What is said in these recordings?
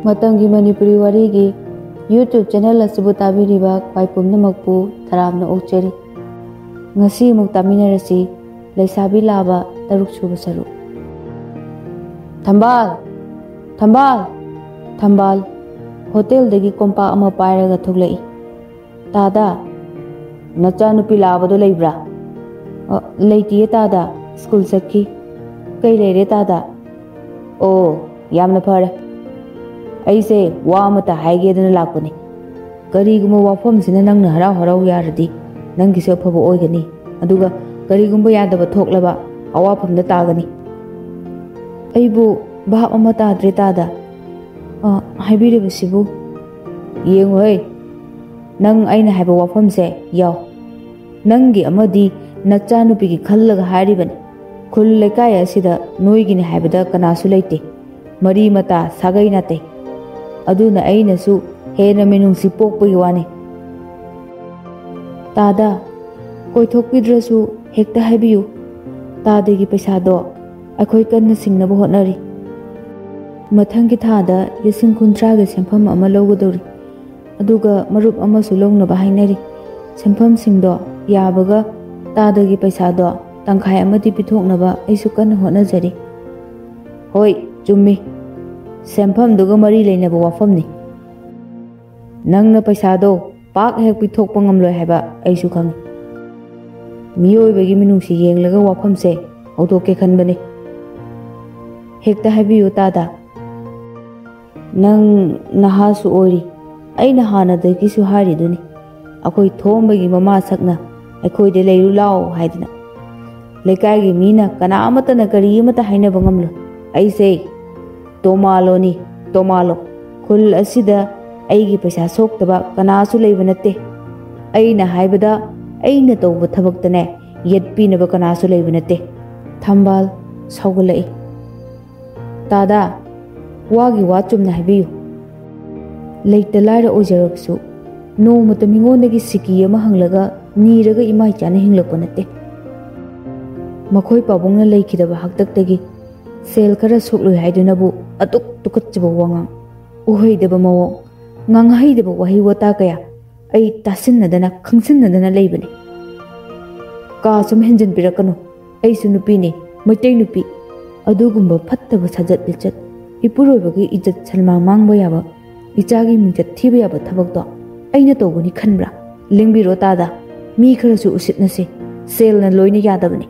मतंगी मणिपुरी वारीगी YouTube channel असुबु ताबिरिबा ख्वाइ पुमनमकपु थरामना ओक्चरी ngasi muk taminarasi leisabi laba taruk suba saru thambal thambal thambal hotel dagi kompa ama pairaga thuglai tada nacha nupi laba do leibra leitiye tada school sakki kai leire tada o yamna phare aise wa mata haige dana lakuni kariguma wafam sina nangna harau harau yaradi नंगी से अफब ओइगनी अदुगा करिगुंबा यादबा थोक्लबा अवाफमदा तागनी अइबु भाप अमा ताद्रे S हाइबिरेबसिबु येंगोय नंग आइना हाइबा वाफमसे याव नंगी अमदी नच्चा नुपिगी खल्लगा हारिबनी खुल लेकाय असिदा नोइगिनि हाइबदा कनासु लेते मरी मता सागै नाते अदुना आइनासु हेना मेनुंगसि पोकपगी वानी तादा कोई थोकपिद्रसु हेक्ता हाइबियु तादेगी पैसादो अखोई कन्ना सिंगनबो होटनरी मथंगी थादा 30,000 गे सेंफम अमा लौगदौरी अदुगा मरुप अमासु लौनबा हाइनरी सेंफम सिंगदो याबगा तादेगी पैसादो तंखाय अमदि पिथोकनबा आइसु कन्ना होटनजरी होय चुम्मी सेंफम दुगा मरी लेनबो वाफमनी नंगना पैसादो पाक हेक पिथोकपा ngamloi haiba aisu khangi miyoibagi minungsi yenglaga wafamse hautoke khanbani hekta haibiyo tada nang nahasu ori aina hana dagi su hari duni akoi thombagi mama sakna akoi de leiru lao haidina lekai gi mina kana amata na kari amata haina bangamlo aise tomalo khul asida aigi paisa soktaba kanasu leiba natte aina haibada aina tawba thabaktane yetpinaba kanasu leiba natte thambal saugalai tada wagi wachumna haibiyu leita laira ojarabsu no mata mingondagi siki ama hanglaga niraga imai chana hinglakpa natte makhoi pabungna leikidaba haktaktagi sel khara sokloi haidunabu atuk tukatchaba wangang uhaidaba mawo nganghaiदब वही वता कया आई तासिन्नदना खंगसिन्नदना लेबनी का सुम हेंजन पिरकनो आइसु नुपीने मैतै नुपी अदुगुंबा फत्तब साजत लिचत इपुरोबगी इज्जत सलमा मांगबा याबा इचागी मिंजत थिबा याबा थबकदो आइना तौबनी खनब्रा लिंबिरो S मी खरसु उसितनसे सेलना लोइना यादबनी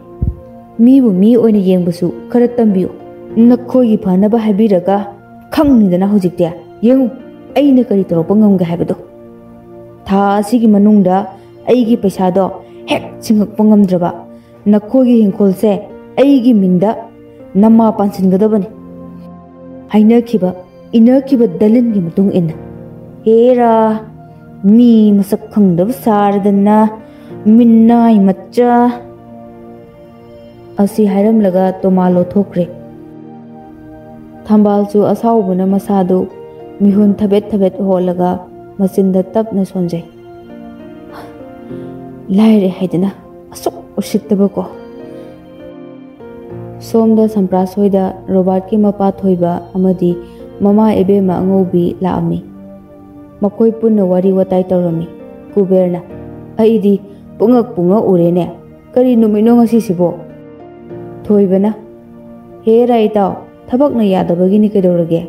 मीबु मी ओइना येंबसु खरा तंबियो नखोगी फनबा हाबिरगा खंगनिदना होजिकते येंगु अइना करी तौरपा ngamga haibado tha asigi manungda aigi paisado hek singakpa ngamdraba nakhogi hingkholse aigi minda namma pansingadabani hainakhiba inakhiba dalingi mutung inna hera mi masak khangdab sardana minnai macha asi hairam laga tomalo thokre thambalchu asaubuna masadu mihun thabet holaga masinda tapna sonjai laire haidina asuk usittaba ko somda samprasoida robert ki mapa thoiba amadi mama ebema angobi laami makoi punna wari watai tawrami kuberna aidi punga urene kari numino ngasi sibo thoibana he raita thabakna yadabagini kedorage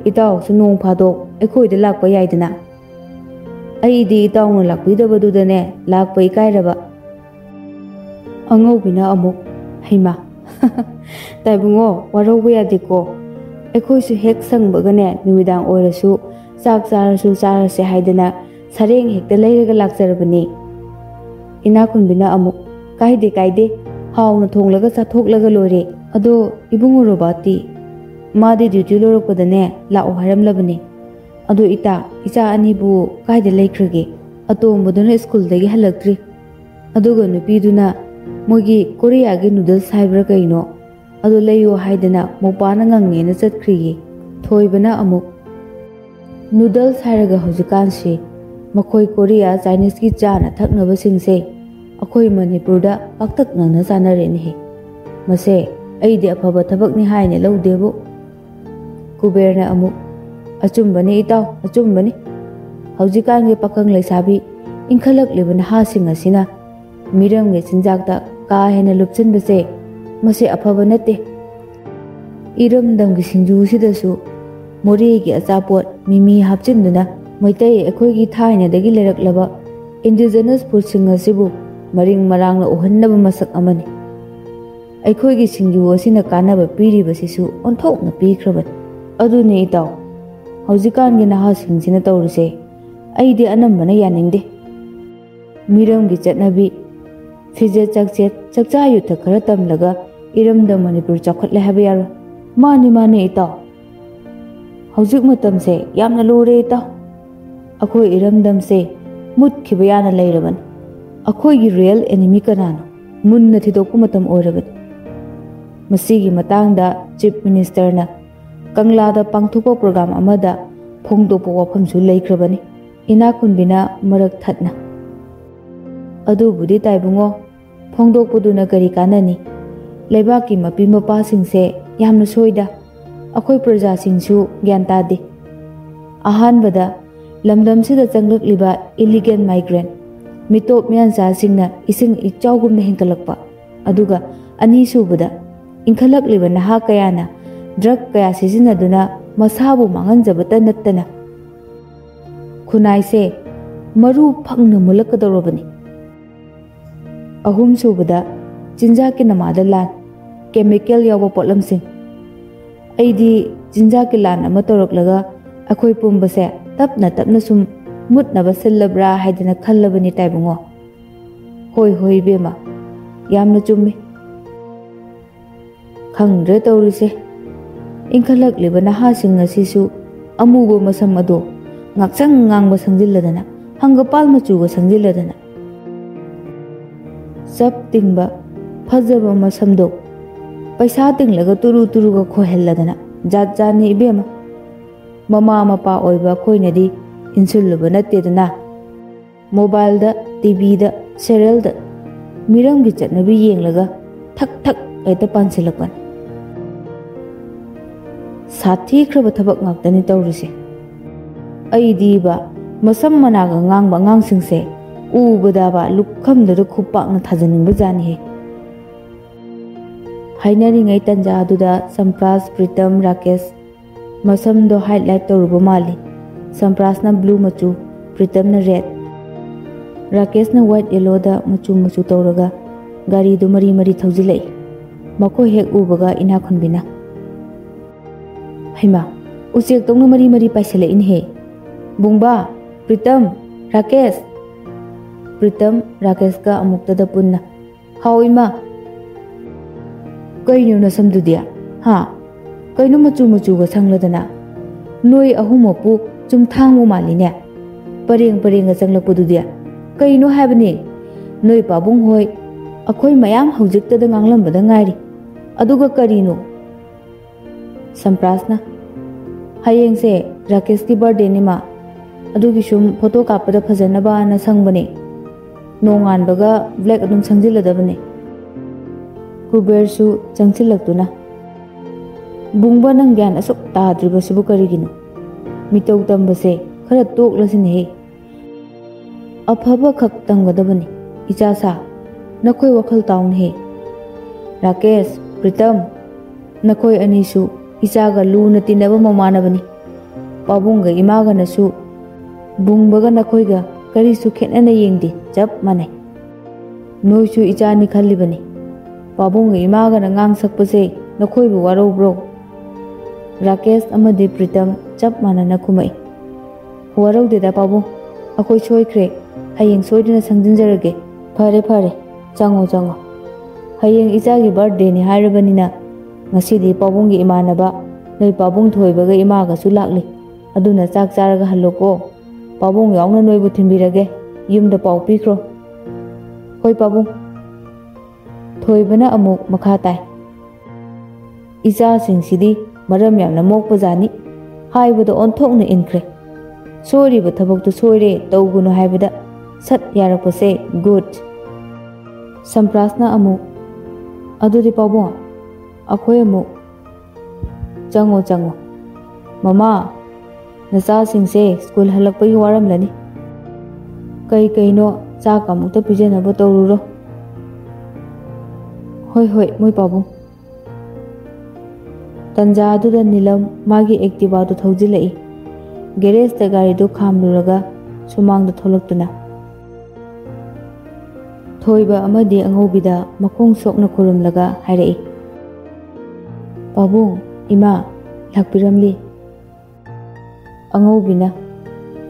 itaw sunung phadok ekhoida lakpa yaidana aidi itawna lakpidabadudane lakpa ikairaba angobina amuk haima taibungo waroba yadiko ekhoisu hek sangbagane numidang oirasu chak charase haidana sareng hekta leiraga lakjarabani ina kunbina amuk kaide hauna thonglaga chathoklaga lore ado ibungo robati made duty लोरपदने लाओ हारमलबने अदो इचा अनिबु कायदे लेख्रगे अतोमबदुना school दगी हलक्ट्री अदुगा नुपीदुना मोगी Korea गे noodles हाइब्रा कइनो अदो लेयो हाइदना मोपाना ngangne चटख्रिगे थोइबना अमुक noodles हाइरगा हौजिकानसे मखोई Korea Chinese की चाना थकनबा सिंगसे अखोई मणिपुरदा पाक्तक nangna चानरेने मसे अइदे अफबा थबकनि हाइने लौदेबो कुबेरना अमुक ꯑꯆꯨꯝꯕꯅꯤ ꯏꯇꯥꯎ, ꯑꯆꯨꯝꯕꯅꯤ꯫ ꯍꯧꯖꯤꯛꯀꯥꯟꯒꯤ ꯄꯥꯈꯪ ꯂꯩꯁꯥꯕꯤ ꯏꯟꯈꯠꯂꯛꯂꯤꯕ ꯅꯍꯥꯁꯤꯡ ꯑꯁꯤꯅ ꯃꯤꯔꯝꯒꯤ ꯆꯤꯟꯖꯥꯛꯇ ꯀꯥ ꯍꯦꯟꯅ ꯂꯨꯞꯁꯤꯟꯕꯁꯦ ꯃꯁꯤ ꯑꯐꯕ ꯅꯠꯇꯦ꯫ ꯏꯔꯝꯗꯝꯒꯤ ꯁꯤꯡꯖꯨꯁꯤꯗꯁꯨ ꯃꯣꯔꯦꯒꯤ ꯑꯆꯥꯄꯣꯠ ꯃꯤꯃꯤ ꯍꯥꯞꯆꯤꯟꯗꯨꯅ ꯃꯩꯇꯩ ꯑꯩꯈꯣꯏꯒꯤ ꯊꯥꯏꯅꯗꯒꯤ ꯂꯩꯔꯛꯂꯕ ꯏꯟꯗꯤꯖꯤꯅꯁ ꯐꯨꯗꯁꯤꯡ ꯑꯁꯤꯕꯨ ꯃꯔꯤꯡ ꯃꯔꯥꯡꯅ ꯎꯍꯟꯅꯕ ꯃꯁꯛ ꯑꯃꯅꯤ꯫ ꯑꯩꯈꯣꯏꯒꯤ ꯁꯤꯡꯖꯨ ꯑꯁꯤꯅ ꯀꯥꯟꯅꯕ ꯄꯤꯔꯤꯕꯁꯤꯁꯨ ꯑꯣꯟꯊꯣꯛꯅ ꯄꯤꯈ꯭ꯔꯕꯅꯤ꯫ ꯑꯗꯨꯅꯤ ꯏꯇꯥꯎ, ꯍꯧꯖꯤꯛꯀꯥꯟꯒꯤ ꯅꯍꯥꯁꯤꯡꯁꯤꯅ ꯇꯧꯔꯤꯁꯦ ꯑꯩꯗꯤ ꯑꯅꯝꯕꯅ ꯌꯥꯅꯤꯡꯗꯦ꯫ ꯃꯤꯔꯝꯒꯤ ꯆꯠꯅꯕꯤ, ꯐꯤꯖꯦꯠ ꯆꯥꯛꯆꯦꯠ, ꯆꯥꯛꯆꯥ ꯌꯨꯊꯛ ꯈꯔ ꯇꯝꯂꯒ ꯏꯔꯝꯗꯝ ꯃꯅꯤꯄꯨꯔ ꯆꯥꯎꯈꯠꯂꯦ ꯍꯥꯏꯕ ꯌꯥꯔꯣꯏ꯫ ꯃꯥꯅꯤ ꯃꯥꯅꯤ ꯏꯇꯥꯎ, ꯍꯧꯖꯤꯛ ꯃꯇꯝꯁꯦ ꯌꯥꯝꯅ ꯂꯨꯔꯦ ꯏꯇꯥꯎ꯫ ꯑꯩꯈꯣꯏ ꯏꯔꯝꯗꯝꯁꯦ ꯃꯨꯠꯈꯤꯕ ꯌꯥꯅ ꯂꯩꯔꯕꯅꯤ꯫ ꯑꯩꯈꯣꯏꯒꯤ ꯔꯤꯌꯦꯜ ꯑꯦꯅꯤꯃꯤ ꯀꯅꯥꯅꯣ ꯃꯨꯟꯅ ꯊꯤꯗꯣꯛꯄ ꯃꯇꯝ ꯑꯣꯏꯔꯕꯅꯤ꯫ ꯃꯁꯤꯒꯤ ꯃꯇꯥꯡꯗ ꯆꯤꯐ ꯃꯤꯅꯤꯁꯇꯔꯅ ꯀꯪꯂꯥꯗ ꯄꯥꯡꯊꯣꯛꯄ ꯄ꯭ꯔꯣꯒ꯭ꯔꯥꯝ ꯑꯃꯗ ꯐꯣꯡꯗꯣꯛꯄ ꯋꯥꯐꯝꯁꯨ ꯂꯩꯈ꯭ꯔꯕꯅꯤ, ꯏꯅꯥꯛꯈꯨꯟꯕꯤꯅ ꯃꯔꯛ ꯊꯠꯅ꯫ ꯑꯗꯨꯕꯨꯗꯤ ꯇꯥꯏꯕꯨꯡꯉꯣ, ꯐꯣꯡꯗꯣꯛꯄꯗꯨꯅ ꯀꯔꯤ ꯀꯥꯟꯅꯅꯤ? ꯂꯩꯕꯥꯛꯀꯤ ꯃꯄꯤ ꯃꯄꯥꯁꯤꯡꯁꯦ ꯌꯥꯝꯅ ꯁꯣꯏꯗ, ꯑꯩꯈꯣꯏ ꯄ꯭ꯔꯖꯥꯁꯤꯡꯁꯨ ꯒ꯭ꯌꯥꯟ ꯇꯥꯗꯦ꯫ ꯑꯍꯥꯟꯕꯗ ꯂꯝꯗꯝꯁꯤꯗ ꯆꯪꯂꯛꯂꯤꯕ ꯏꯂꯤꯒꯦꯟ ꯃꯥꯏꯒ꯭ꯔꯦꯟ ꯃꯤꯇꯣꯞ ꯃꯤꯌꯥꯟꯆꯥꯁꯤꯡꯅ ꯏꯁꯤꯡ ꯏꯆꯥꯎꯒꯨꯝꯅ ꯍꯦꯟꯒꯠꯂꯛꯄ, ꯑꯗꯨꯒ ꯑꯅꯤꯁꯨꯕꯗ ꯏꯟꯈꯠꯂꯛꯂꯤꯕ ꯅꯍꯥ ꯀꯌꯥꯅ ꯗ꯭ꯔꯒ ꯀꯌꯥ ꯁꯤꯖꯤꯟꯅꯗꯨꯅ ꯃꯁꯥꯕꯨ ꯃꯥꯡꯍꯟꯖꯕꯇ ꯅꯠꯇꯅ ꯈꯨꯟꯅꯥꯏꯁꯦ ꯃꯔꯨ ꯐꯪꯅ ꯃꯨꯠꯂꯛꯀꯗꯧꯔꯕꯅꯤ꯫ ꯑꯍꯨꯝꯁꯨꯕꯗ ꯆꯤꯟꯖꯥꯛꯀꯤ ꯅꯃꯥꯗ ꯂꯥꯟ, ꯀꯦꯃꯤꯀꯦꯜ ꯌꯥꯎꯕ ꯄꯣꯠꯂꯝꯁꯤꯡ꯫ ꯑꯩꯗꯤ ꯆꯤꯟꯖꯥꯛꯀꯤ ꯂꯥꯟ ꯑꯃ ꯇꯧꯔꯛꯂꯒ ꯑꯩꯈꯣꯏ ꯄꯨꯝꯕꯁꯦ ꯇꯞꯅ ꯇꯞꯅ ꯁꯨꯝ ꯃꯨꯠꯅꯕ ꯁꯤꯜꯂꯕ꯭ꯔꯥ ꯍꯥꯏꯗꯅ ꯈꯜꯂꯕꯅꯤ ꯇꯥꯏꯕꯨꯡꯉꯣ꯫ ꯍꯣꯏ ꯍꯣꯏ ꯏꯕꯦꯝꯃ, ꯌꯥꯝꯅ ꯆꯨꯝꯃꯤ꯫ ꯈꯪꯗ꯭ꯔꯦ ꯇꯧꯔꯤꯁꯦ, ꯏꯟꯈꯠꯂꯛꯂꯤꯕ ꯅꯍꯥꯁꯤꯡ ꯑꯁꯤꯁꯨ ꯑꯃꯨꯕ ꯃꯁꯝ ꯑꯗꯣ ꯉꯥꯛꯁꯪ ꯉꯥꯡꯕ ꯁꯪꯖꯤꯜꯂꯗꯅ, ꯍꯪꯒꯄꯥꯜ ꯃꯆꯨꯒ ꯁꯪꯖꯤꯜꯂꯗꯅ, ꯆꯞ ꯇꯤꯡꯕ ꯐꯖꯕ ꯃꯁꯝꯗꯣ ꯄꯩꯁꯥ ꯇꯤꯡꯂꯒ ꯇꯨꯔꯨ ꯇꯨꯔꯨꯒ ꯈꯣꯏꯍꯜꯂꯗꯅ ꯖꯥꯠ ꯖꯥꯠꯅꯤ ꯏꯕꯦꯝꯃ꯫ ꯃꯃꯥ ꯃꯄꯥ ꯑꯣꯏꯕ ꯑꯩꯈꯣꯏꯅꯗꯤ ꯏꯟꯁꯤꯜꯂꯨꯕ ꯅꯠꯇꯦꯗꯅ꯫ ꯃꯣꯕꯥꯏꯜꯗ, ꯇꯤꯚꯤꯗ, ꯁꯦꯔꯦꯜꯗ ꯃꯤꯔꯝꯒꯤ ꯆꯠꯅꯕꯤ ꯌꯦꯡꯂꯒ ꯊꯛ ꯊꯛ ꯍꯦꯛꯇ ꯄꯥꯟꯁꯤꯜꯂꯛꯄꯅꯤ꯫ ꯁꯥꯊꯤꯈ꯭ꯔꯕ ꯊꯕꯛ ꯉꯥꯛꯇꯅꯤ ꯇꯧꯔꯤꯁꯦ꯫ ꯑꯩꯗꯤꯕ ꯃꯁꯝ ꯃꯅꯥꯒ ꯉꯥꯡꯕ ꯑꯉꯥꯡꯁꯤꯡꯁꯦ ꯎꯕꯗꯕ ꯂꯨꯈꯝꯗꯨꯗ ꯈꯨꯄꯥꯛꯅ ꯊꯥꯖꯅꯤꯡꯕ ꯖꯥꯠꯅꯤꯍꯦ꯫ ꯍꯥꯏꯅꯔꯤꯉꯩ ꯇꯟꯖꯥ ꯑꯗꯨꯗ ꯁꯝꯄ꯭ꯔꯥꯁ, ꯄ꯭ꯔꯤꯇꯝ, ꯔꯥꯀꯦꯁ ꯃꯁꯝꯗꯣ ꯍꯥꯏꯂꯥꯏꯠ ꯇꯧꯔꯨꯕ ꯃꯥꯜꯂꯤ꯫ ꯁꯝꯄ꯭ꯔꯥꯁꯅ ꯕ꯭ꯂꯨ ꯃꯆꯨ, ꯄ꯭ꯔꯤꯇꯝꯅ ꯔꯦꯗ, ꯔꯥꯀꯦꯁꯅ ꯋꯥꯏꯠ ꯌꯦꯂꯣꯗ ꯃꯆꯨ ꯃꯆꯨ ꯇꯧꯔꯒ ꯒꯥꯔꯤꯗꯨ ꯃꯔꯤ ꯃꯔꯤ ꯊꯧꯖꯤꯜꯂꯛꯏ꯫ ꯃꯈꯣꯏ ꯍꯦꯛ ꯎꯕꯒ ꯏꯅꯥꯛꯈꯨꯟꯕꯤꯅ, ꯍꯩꯃꯥ, ꯎꯆꯦꯛꯇꯧꯅ ꯃꯔꯤ ꯃꯔꯤ ꯄꯥꯏꯁꯤꯜꯂꯛꯏꯅꯦꯍꯦ! ꯕꯨꯡꯕꯥ, ꯄ꯭ꯔꯤꯇꯝ, ꯔꯥꯀꯦꯁ! ꯄ꯭ꯔꯤꯇꯝ, ꯔꯥꯀꯦꯁꯀ ꯑꯃꯨꯛꯇꯗ ꯄꯨꯟꯅ, ꯍꯥꯎ ꯏꯃꯥ! ꯀꯩꯅꯣ ꯅꯁꯝꯗꯨꯗꯤ? ꯍꯥ? ꯀꯩꯅꯣ ꯃꯆꯨ ꯃꯆꯨꯒ ꯁꯪꯂꯗꯅ? ꯅꯣꯏ ꯑꯍꯨꯝꯃꯛꯄꯨ ꯆꯨꯝꯊꯥꯡꯕ ꯃꯥꯜꯂꯤꯅꯦ꯫ ꯄꯔꯦꯡ ꯄꯔꯦꯡꯒ ꯆꯪꯂꯛꯄꯗꯨꯗꯤ ꯀꯩꯅꯣ ꯍꯥꯏꯕꯅꯤ? ꯅꯣꯏ ꯄꯥꯕꯨꯡ ꯍꯣꯏ ꯑꯩꯈꯣই ꯃꯌꯥꯝ ꯍꯧꯖꯤꯛꯇꯗ ꯉꯥꯡꯂꯝꯕꯗ ꯉꯥꯏꯔꯤ꯫ ꯑꯗꯨꯒ ꯀꯔꯤꯅꯣ? ꯁꯝꯄ꯭ꯔꯥꯁꯅ, ꯍꯌꯦꯡꯁꯦ ꯔꯥꯀꯦꯁꯀꯤ ꯕꯥꯔꯗꯦꯅꯤ ꯃꯥ, ꯑꯗꯨꯒꯤ ꯁꯨꯝ ꯐꯣꯇꯣ ꯀꯥꯞꯄꯗ ꯐꯖꯅꯕꯅ ꯁꯪꯕꯅꯦ꯫ ꯅꯣꯡꯉꯥꯟꯕꯒ ꯕ꯭ꯂꯦꯛ ꯑꯗꯨꯝ ꯁꯪꯖꯤꯜꯂꯗꯕꯅꯦ꯫ ꯀꯨꯕꯦꯔꯁꯨ ꯆꯪꯁꯤꯜꯂꯛꯇꯨꯅ, ꯕꯨꯡꯕ ꯅꯪ ꯒ꯭ꯌꯥꯟ ꯑꯁꯨꯛ ꯇꯥꯗ꯭ꯔꯤꯕꯁꯤꯕꯨ ꯀꯔꯤꯒꯤꯅꯣ? ꯃꯤꯇꯧ ꯇꯝꯕꯁꯦ ꯈꯔ ꯇꯣꯛꯂꯁꯤꯅꯦꯍꯦ꯫ ꯑꯐꯕ ꯈꯛ ꯇꯝꯒꯗꯕꯅꯤ ꯏꯆꯥꯁꯥ, ꯅꯈꯣꯏ ꯋꯥꯈꯜ ꯇꯥꯎꯅꯍꯦ꯫ ꯔꯥꯀꯦꯁ, ꯄ꯭ꯔꯤꯇꯝ, ꯅꯈꯣꯏ ꯑꯅꯤꯁꯨ ꯏꯆꯥꯒ ꯂꯨꯅ ꯇꯤꯟꯅꯕ ꯃꯃꯥꯟꯅꯕꯅꯤ꯫ ꯄꯥꯕꯨꯡꯒ ꯏꯃꯥꯒꯅꯁꯨ ꯕꯨꯡꯕꯒ ꯅꯈꯣꯏꯒ ꯀꯔꯤꯁꯨ ꯈꯦꯠꯅꯅ ꯌꯦꯡꯗꯦ, ꯆꯞ ꯃꯥꯟꯅꯩ꯫ ꯅꯣꯏꯁꯨ ꯏꯆꯥꯅꯤ ꯈꯜꯂꯤꯕꯅꯤ꯫ ꯄꯥꯕꯨꯡꯒ ꯏꯃꯥꯒꯅ ꯉꯥꯡ ꯁꯛꯄꯁꯦ ꯅꯈꯣꯏꯕꯨ ꯋꯥꯔꯧꯕ꯭ꯔꯣ? ꯔꯥꯀꯦꯁ ꯑꯃꯗꯤ ꯄ꯭ꯔꯤꯇꯝ ꯆꯞ ꯃꯥꯟꯅꯅ ꯈꯨꯝꯃꯛꯏ꯫ ꯋꯥꯔꯧꯗꯦꯗ ꯄꯥꯕꯨꯡ, ꯑꯩꯈꯣꯏ ꯁꯣꯏꯈ꯭ꯔꯦ, ꯍꯌꯦꯡ ꯁꯣꯏꯗꯅ ꯁꯪꯖꯤꯟꯖꯔꯒꯦ꯫ ꯐꯔꯦ ꯐꯔꯦ, ꯆꯪꯉꯣ ꯆꯪꯉꯣ꯫ ꯍꯌꯦꯡ ꯏꯆꯥꯒꯤ ꯕꯥꯔꯗꯦꯅꯤ ꯍꯥꯏꯔꯕꯅꯤꯅ ꯉꯁꯤꯗꯤ ꯄꯥꯕꯨꯡꯒꯤ ꯏꯃꯥꯟꯅꯕ ꯅꯣꯏ ꯄꯥꯕꯨꯡ ꯊꯣꯏꯕꯒ ꯏꯃꯥꯒꯁꯨ ꯂꯥꯛꯂꯤ꯫ ꯑꯗꯨꯅ ꯆꯥꯛ ꯆꯥꯔꯒ ꯍꯜꯂꯣꯀꯣ꯫ ꯄꯥꯕꯨꯡ ꯌꯥꯎꯅ ꯅꯣꯏꯕꯨ ꯊꯤꯟꯕꯤꯔꯒꯦ, ꯌꯨꯝꯗ ꯄꯥꯎ ꯄꯤꯈ꯭ꯔꯣ꯫ ꯍꯣꯏ ꯄꯥꯕꯨꯡ꯫ ꯊꯣꯏꯕꯅ ꯑꯃꯨꯛ ꯃꯈꯥ ꯇꯥꯏ, ꯏꯆꯥꯁꯤꯡꯁꯤꯗꯤ ꯃꯔꯝ ꯌꯥꯝꯅ ꯃꯣꯛꯄꯖꯥꯠꯅꯤ, ꯍꯥꯏꯕꯗ ꯑꯣꯟꯊꯣꯛꯅ ꯏꯟꯈ꯭ꯔꯦ꯫ ꯁꯣꯏꯔꯤꯕ ꯊꯕꯛꯇꯨ ꯁꯣꯏꯔꯦ ꯇꯧꯒꯅꯨ ꯍꯥꯏꯕꯗ ꯁꯠ ꯌꯥꯔꯛꯄꯁꯦ ꯒꯨꯗ꯫ ꯁꯝꯄ꯭ꯔꯥꯁꯅ ꯑꯃꯨꯛ, ꯑꯗꯨꯗꯤ ꯄꯥꯕꯨꯡ ꯑꯩꯈꯣꯏ ꯑꯃꯨꯛ, ꯆꯪꯉꯣ ꯆꯪꯉꯣ꯫ ꯃꯃꯥ, ꯄ꯭ꯔꯤꯇꯝ, ꯔꯥꯀꯦꯁ, ꯅꯈꯣꯏ ꯑꯅꯤꯁꯨ ꯏꯆꯥꯒ ꯂꯨꯅ ꯇꯤꯟꯅꯕ ꯃꯃꯥꯟꯅꯕꯅꯤ꯫ ꯄꯥꯕꯨꯡꯒ ꯏꯃꯥꯒꯅꯁꯨ ꯕꯨꯡꯕꯒ ꯅꯈꯣꯏꯒ ꯀꯔꯤꯁꯨ ꯈꯦꯠꯅꯅ ꯌꯦꯡꯗꯦ, ꯆꯞ ꯃꯥꯟꯅꯩ꯫ ꯅꯣꯏꯁꯨ ꯏꯆꯥꯅꯤ ꯈꯜꯂꯤꯕꯅꯤ꯫ नचासिंगसे स्कूल हलक्पगी वारमलनी कई कईनो चाक अमुक्ता पिजनबो तौरुरो होय होय मोय पाबुंग तंजा अदुदा नीलम मागी एक्टिवादो थौजिलई गैरेज दा गाड़ीदो खामलुरगा सुमांगदा थोलक्तुना थोइबा अमदी अंगौबिदा मखोंग सोकना खुरुमलगा हायरई पाबुंग इमा लाकपिरमली अंगौबिना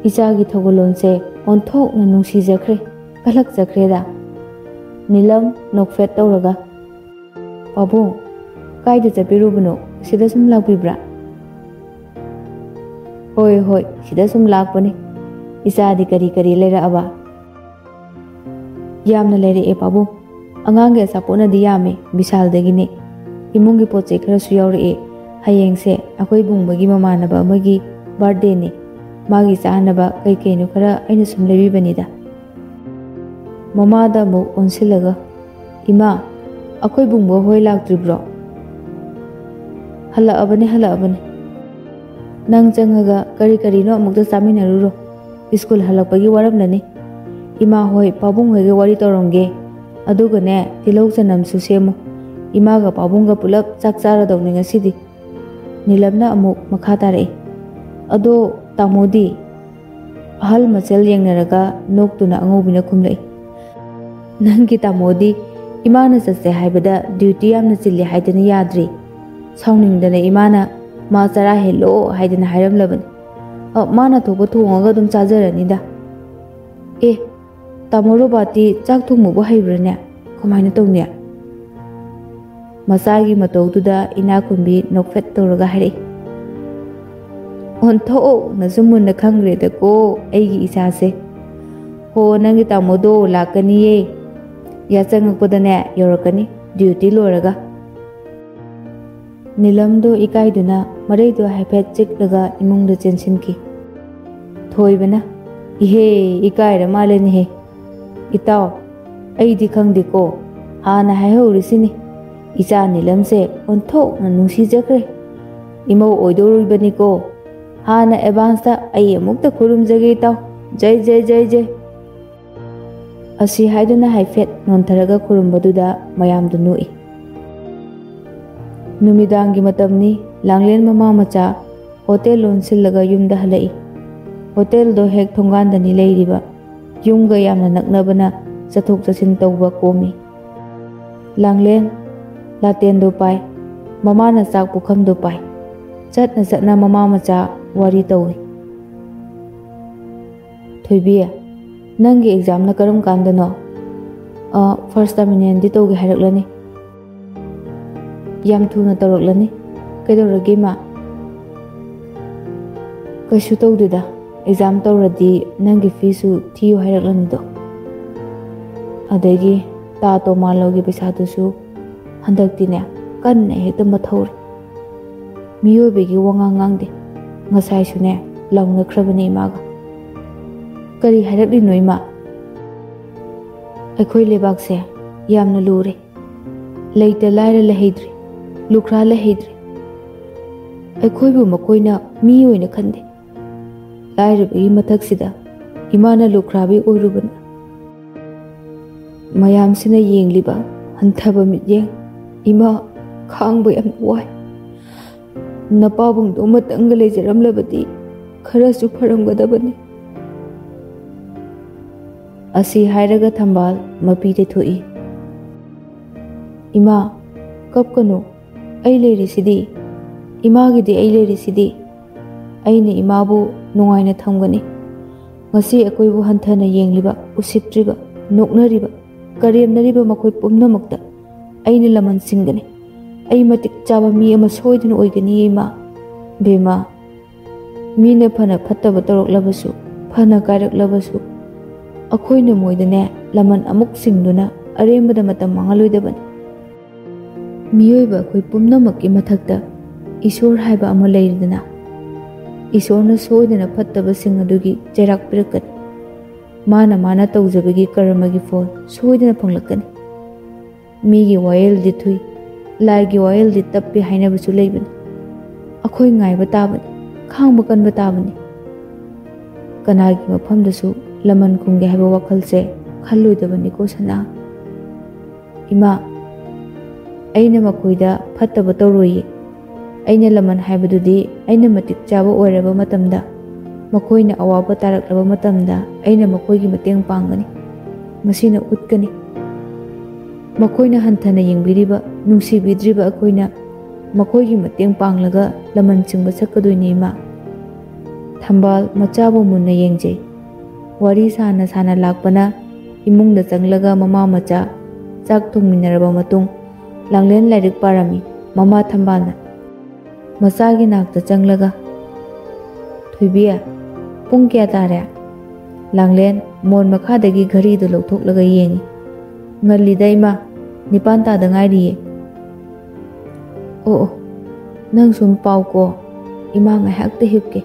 इचागी थोगलोनसे ओंथोकना नुंसीजख्रे कलकजख्रेदा नीलम नोकफेट तौरगा पाबुंग कायदा चपिरुबनो सिदा सुम लाकपिब्रा होय होय सिदा सुम लाकपनी इचादी करी करी लेरअबा यामना लेरए पाबुंग अंगांगे अचापोनदी यामे विशालदगिने इमुंगी पोचे खरसु यावरए हयेंगसे अखोय बुंबगी ममानबा अमगी बर्थडे ने मागी चाहनबा कई कईनो खरा अइना सुम लेबिबनीदा ममादा मु ओनसिलगा इमा अखोय बुंबो होय लाक्ट्रिब्रो हलाअबने नंग चंगगा करी करीनो अमुक्ता चामिनारुरो स्कूल हलक्पगी वारमलनी इमा होय पाबुंग होयगे वारी तौरंगे अदुगने तिलौ चनमसु सेमु इमागा पाबुंगा पुलप चाक चारदौनी ngasiदी नीलमना अमुक मखा तारए अदो तामोदी अहल मचल येंगनरगा नोक्तुना अंगौबिना खुमलई नंगी तामोदी इमाना चसे हाइबदा ड्यूटी यामना चिल्ले हाइदना याद्री साउनिंगदना इमाना मा चरा हेलो हाइदना हाइरमलबन माना थोबो थोंगगा दुम चाजरनिदा ए तामोरो बाती चाक थोंमुबो हाइब्रने कमाइना तौने मसागी मतौदुदा इना खुंबी नोकफेट तौरगा हाइरई ओंथो नसुमुन खंग्रेदको एगी इचासे हो नंगी तामोदो लाकनिये या चंगकपदने यौरकनी ड्यूटी लोरगा नीलमदो इकाइदुना मरैदो हाइफेट चिकलगा इमुंगदा चेंसिनकी थोइबना इहे इकाइरा मालेनी हे इताव अइदी खंगदिको हाना हाइहौरिसिनी इचा नीलमसे ओंथोकना नुंसीजख्रे इमौ ओइदोरुइबनिको हाना एडवांसता अई अमुक्ता खुरुमजगे ताव जय जय जय जय असी हाइदुना हाइफेट नोंथरगा खुरुमबदुदा मयामदु नुई नुमिदांगी मतमनी लांगलेन ममा मचा होटल लोनसिलगा युमदा हलई होटल दो हेक थोंगानदनी लेरिबा युमगा यामना नकनबना चथोक चसिन तौबा कोमी लांगलेन लातेन दो पाई ममाना चाक पुखम दो पाई चटना चटना ममा मचा वारी तौई थोइबिया नंगी एग्जाम ना करम कांदनो फर्स्ट टर्मिनल दी तौगे हाइरक्लनी याम थुना तौरक्लनी कैदौरगे मा कैसु तौदुदा एग्जाम तौरदी नंगी फीसु थियो हाइरक्लनीदो अदगी तातो मालोगी पैसादुसु हंदक्तिने कन्ने हेक्ता मथौरे मियोबेगी वंगांगांगदे ngसाइसुने लाउनख्रबनी इमागा करी हाइरक्लिनो इमा अखोय लेबाकसे यामना लूरे लेइता लाइरा लहेद्री लुखरा लहेद्री अखोयबु मकोइना मी ओइना खंदे लाइरबगी मथक्सिदा इमाना लुखराबी ओइरुबन मयामसिना येंगलिबा हंथबा मित्यें इमा खांगबा याम वाय नपाबुंगदो मतंग लेजरमलबदी खरसु फरमगदबनी असी हाइरगा थंबाल मपीदे थोई इमा कपकनो आई लेरिसिदी इमागिदी आई लेरिसिदी आइने इमाबु नुंगाइना थमगनी ngasi अकोइबु हंथना येंगलिबा उसित्रिबा नोकनरिबा करेमनरिबा मखोय पुमनमक्ता आइने लमन सिंगनी आई मतिक चाबा मी अमा सोइदन ओइगनी इमा बेमा मीने फना फत्तबा तौरक्लबसु फना कायरक्लबसु अखोइने मोइदने लमन अमुक सिंगदुना अरेमबदा मतम मांगलोइदबनी मियोइबा अखोइ पुमनमक्की मथक्ता ईश्वर हाइबा अमा लेरिदना ईश्वरना सोइदना फत्तबा सिंग अदुगी चैराक पिरक्कनी माना माना तौजबगी कर्मगी फोल सोइदना फंगलक्कनी मीगी वायल दि थुई लाइगी वायल दि तप्पी हाइनबसु लेबनी अखोइ ngaइबा ताबनी खांबा कनबा ताबनी ꯀꯅꯥꯒꯤ ꯃꯐꯝꯗꯁꯨ ꯂꯃꯟ ꯈꯨꯝꯒꯦ ꯍꯥꯏꯕ ꯋꯥꯈꯜꯁꯦ ꯈꯜꯂꯣꯏꯗꯕꯅꯤꯀꯣ ꯁꯅꯥ꯫ ꯏꯃꯥ, ꯑꯩꯅ ꯃꯈꯣꯏꯗ ꯐꯠꯇꯕ ꯇꯧꯔꯣꯏꯌꯦ꯫ ꯑꯩꯅ ꯂꯃꯟ ꯍꯥꯏꯕꯗꯨꯗꯤ ꯑꯩꯅ ꯃꯇꯤꯛ ꯆꯥꯕ ꯑꯣꯏꯔꯕ ꯃꯇꯝꯗ, ꯃꯈꯣꯏꯅ ꯑꯋꯥꯕ ꯇꯥꯔꯛꯂꯕ ꯃꯇꯝꯗ ꯑꯩꯅ ꯃꯈꯣꯏꯒꯤ ꯃꯇꯦꯡ ꯄꯥꯡꯒꯅꯤ, ꯃꯁꯤꯅ ꯎꯠꯀꯅꯤ꯫ ꯃꯈꯣꯏꯅ ꯍꯟꯊꯅ ꯌꯦꯡꯕꯤꯔꯤꯕ, ꯅꯨꯡꯁꯤꯕꯤꯗ꯭ꯔꯤꯕ ꯑꯩꯈꯣꯏꯅ ꯃꯈꯣꯏꯒꯤ ꯃꯇꯦꯡ ꯄꯥꯡꯂꯒ ꯂꯃꯟ ꯆꯤꯡꯕ ꯆꯠꯀꯗꯣꯏꯅꯤ ꯏꯃꯥ꯫ ꯊꯝꯕꯥꯜ ꯃꯆꯥꯕꯨ ꯃꯨꯟꯅ ꯌꯦꯡꯖꯩ꯫ ꯋꯥꯔꯤ ꯁꯥꯅ ꯁꯥꯅ ꯂꯥꯛꯄꯅ ꯏꯃꯨꯡꯗ ꯆꯪꯂꯒ ꯃꯃꯥ ꯃꯆꯥ ꯆꯥꯛ ꯊꯣꯡꯃꯤꯟꯅꯔꯕ ꯃꯇꯨꯡ ꯂꯥꯡꯂꯦꯟ ꯂꯥꯏꯔꯤꯛ ꯄꯥꯔꯝꯃꯤ꯫ ꯃꯃꯥ ꯊꯝꯕꯥꯜꯅ ꯃꯆꯥꯒꯤ ꯅꯥꯛꯇ ꯆꯪꯂꯒ, ꯊꯣꯏꯕꯤ, ꯄꯨꯡ ꯀꯌꯥ ꯇꯥꯔꯦ? ꯂꯥꯡꯂꯦꯟ ꯃꯣꯟ ꯃꯈꯥꯗꯒꯤ ꯘꯔꯤꯗꯨ ꯂꯧꯊꯣꯛꯂꯒ ꯌꯦꯡꯉꯤ꯫ ꯉꯜꯂꯤꯗ ꯏꯃꯥ, 9 ꯇꯥꯗ ꯉꯥꯏꯔꯤꯌꯦ꯫ ꯑꯣ, ꯅꯪ ꯁꯨꯝ ꯄꯥꯎꯀꯣ, ꯏꯃꯥ ꯉꯥꯏꯍꯥꯛꯇ ꯍꯤꯞꯀꯦ꯫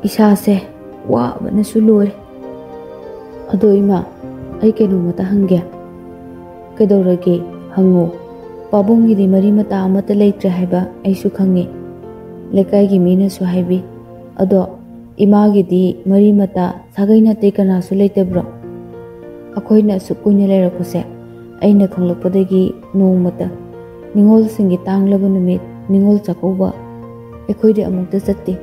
ꯏꯁꯥꯁꯦ ꯋꯥꯕꯅꯁꯨ ꯂꯣꯏꯔꯦ꯫ ꯑꯗꯣ ꯏꯃꯥ, ꯑꯩ ꯀꯩꯅꯣꯝꯃꯇ ꯍꯪꯒꯦ꯫ ꯀꯩꯗꯧꯔꯒꯦ? ꯍꯪꯉꯣ꯫ ꯄꯥꯕꯨꯡꯒꯤꯗꯤ ꯃꯔꯤ ꯃꯇꯥ ꯑꯃꯠꯇ ꯂꯩꯇ꯭ꯔꯦ ꯍꯥꯏꯕ ꯑꯩꯁꯨ ꯈꯪꯉꯤ, ꯂꯩꯀꯥꯏꯒꯤ ꯃꯤꯅꯁꯨ ꯍꯥꯏꯕꯤ꯫ ꯑꯗꯣ ꯏꯃꯥꯒꯤꯗꯤ ꯃꯔꯤ ꯃꯇꯥ ꯁꯥꯒꯩ ꯅꯥꯇꯩ ꯀꯅꯥꯁꯨ ꯂꯩꯇꯕ꯭ꯔꯣ? ꯑꯩꯈꯣꯏꯅ ꯑꯁꯨꯛ ꯀꯨꯏꯅ ꯂꯩꯔꯛꯄꯁꯦ, ꯑꯩꯅ ꯈꯪꯂꯛꯄꯗꯒꯤ ꯅꯣꯡꯃꯇ ꯅꯤꯉꯣꯜꯁꯤꯡꯒꯤ ꯇꯥꯡꯂꯕ ꯅꯨꯃꯤꯠ, ꯅꯤꯉꯣꯜ ꯆꯥꯛꯀꯧꯕ ꯑꯩꯈꯣꯏꯗꯤ ꯑꯃꯨꯛꯇ ꯆꯠꯇꯦ꯫